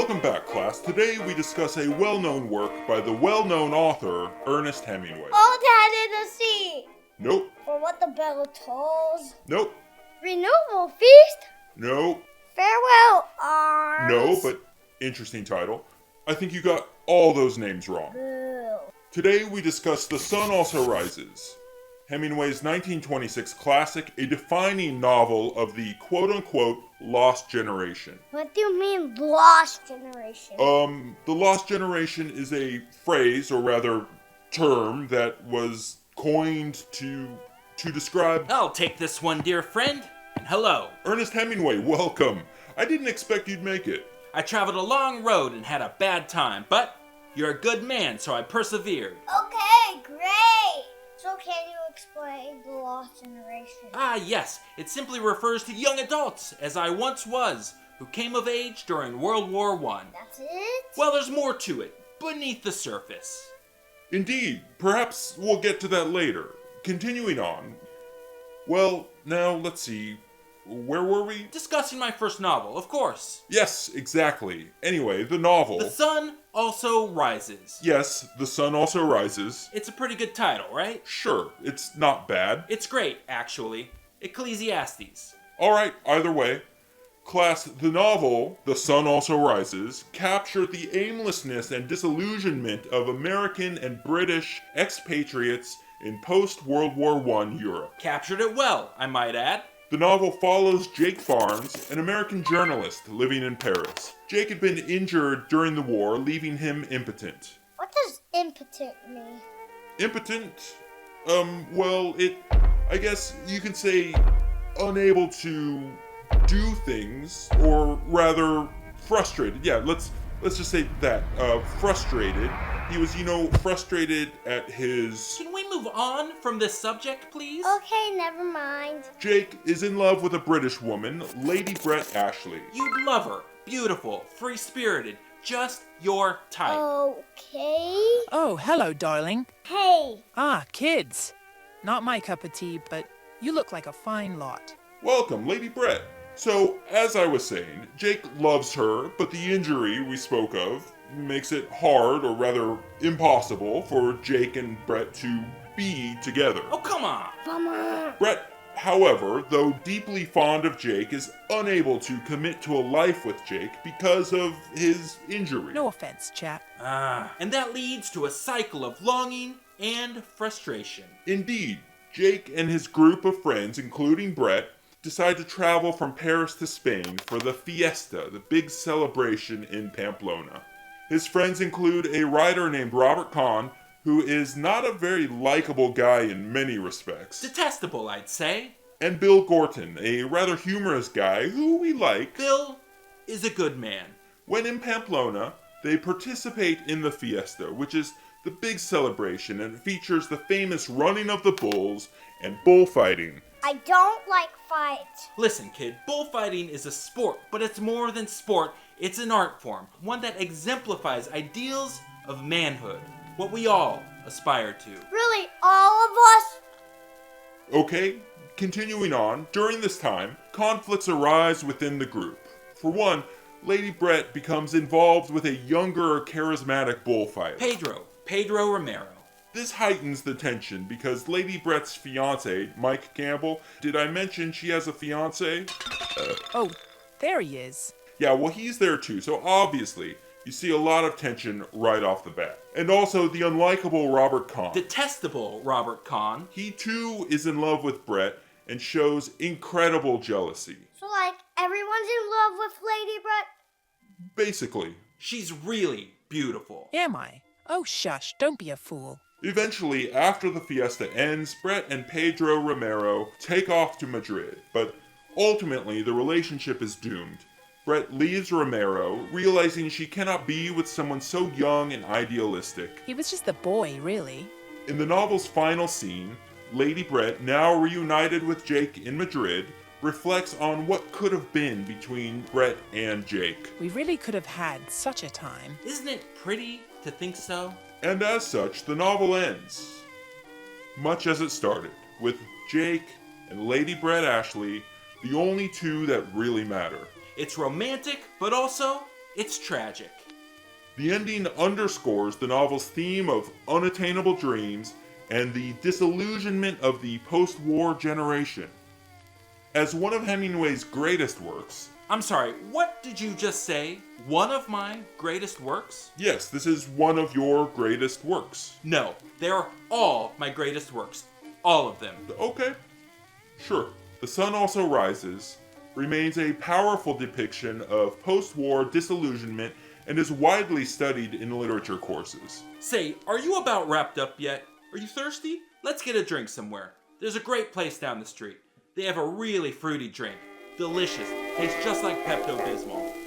Welcome back, class. Today we discuss a well-known work by the well-known author, Ernest Hemingway. All that in the sea. Nope. For what the bell tolls. Nope. Renewable feast. Nope. Farewell arms. No, but interesting title. I think you got all those names wrong. Boo. Today we discuss The Sun Also Rises, Hemingway's 1926 classic, a defining novel of the quote-unquote lost generation. What do you mean, lost generation? The lost generation is a phrase, or rather term, that was coined to describe... I'll take this one, dear friend, and hello. Ernest Hemingway, welcome. I didn't expect you'd make it. I traveled a long road and had a bad time, but you're a good man, so I persevered. Okay, great. So can you explain the lost generation? Ah, yes, it simply refers to young adults, as I once was, who came of age during World War I. That's it? Well, there's more to it, beneath the surface. Indeed, perhaps we'll get to that later. Continuing on. Well, now, let's see. Where were we? Discussing my first novel, of course. Yes, exactly. Anyway, the novel. The Sun Also Rises. Yes, The Sun Also Rises. It's a pretty good title, right? Sure, it's not bad. It's great, actually. Ecclesiastes. Alright, either way. Class, the novel, The Sun Also Rises, captured the aimlessness and disillusionment of American and British expatriates in post-World War I Europe. Captured it well, I might add. The novel follows Jake Barnes, an American journalist living in Paris. Jake had been injured during the war, leaving him impotent. What does impotent mean? Impotent? I guess you could say unable to do things, or rather frustrated. Yeah, let's just say that. Frustrated. He was, frustrated at his... Can we move on from this subject, please? Okay, never mind. Jake is in love with a British woman, Lady Brett Ashley. You'd love her. Beautiful, free-spirited, just your type. Okay. Oh, hello, darling. Hey. Ah, kids. Not my cup of tea, but you look like a fine lot. Welcome, Lady Brett. So, as I was saying, Jake loves her, but the injury we spoke of makes it hard, or rather impossible, for Jake and Brett to be together. Oh, come on! Bummer. Brett, however, though deeply fond of Jake, is unable to commit to a life with Jake because of his injury. No offense, chap. And that leads to a cycle of longing and frustration. Indeed, Jake and his group of friends, including Brett, decide to travel from Paris to Spain for the fiesta, the big celebration in Pamplona. His friends include a writer named Robert Kahn, who is not a very likable guy in many respects, Detestable, I'd say. and Bill Gorton, a rather humorous guy who we like. Bill is a good man. When in Pamplona, they participate in the fiesta, which is the big celebration and features the famous running of the bulls and bullfighting. I don't like fights. Listen, kid, bullfighting is a sport, but it's more than sport. It's an art form, one that exemplifies ideals of manhood, what we all aspire to. Really, all of us? Okay, continuing on, during this time, conflicts arise within the group. For one, Lady Brett becomes involved with a younger, charismatic bullfighter. Pedro Romero. This heightens the tension because Lady Brett's fiance, Mike Campbell, did I mention she has a fiance? Oh, there he is. Yeah, well, he's there too, so obviously, you see a lot of tension right off the bat. And also the unlikable Robert Kahn. Detestable Robert Kahn. He too is in love with Brett and shows incredible jealousy. So, everyone's in love with Lady Brett? Basically. She's really beautiful. Am I? Oh, shush, don't be a fool. Eventually, after the fiesta ends, Brett and Pedro Romero take off to Madrid, but ultimately the relationship is doomed. Brett leaves Romero, realizing she cannot be with someone so young and idealistic. He was just a boy, really. In the novel's final scene, Lady Brett, now reunited with Jake in Madrid, reflects on what could have been between Brett and Jake. We really could have had such a time. Isn't it pretty to think so? And as such, the novel ends, much as it started, with Jake and Lady Brett Ashley, the only two that really matter. It's romantic, but also It's tragic. The ending underscores the novel's theme of unattainable dreams and the disillusionment of the post-war generation. As one of Hemingway's greatest works, I'm sorry, what did you just say? One of my greatest works? yes, this is one of your greatest works. No, they're all my greatest works. All of them. Okay, sure. The Sun Also Rises remains a powerful depiction of post-war disillusionment and is widely studied in literature courses. Say, are you about wrapped up yet? Are you thirsty? Let's get a drink somewhere. There's a great place down the street. They have a really fruity drink. Delicious. Tastes just like Pepto-Bismol.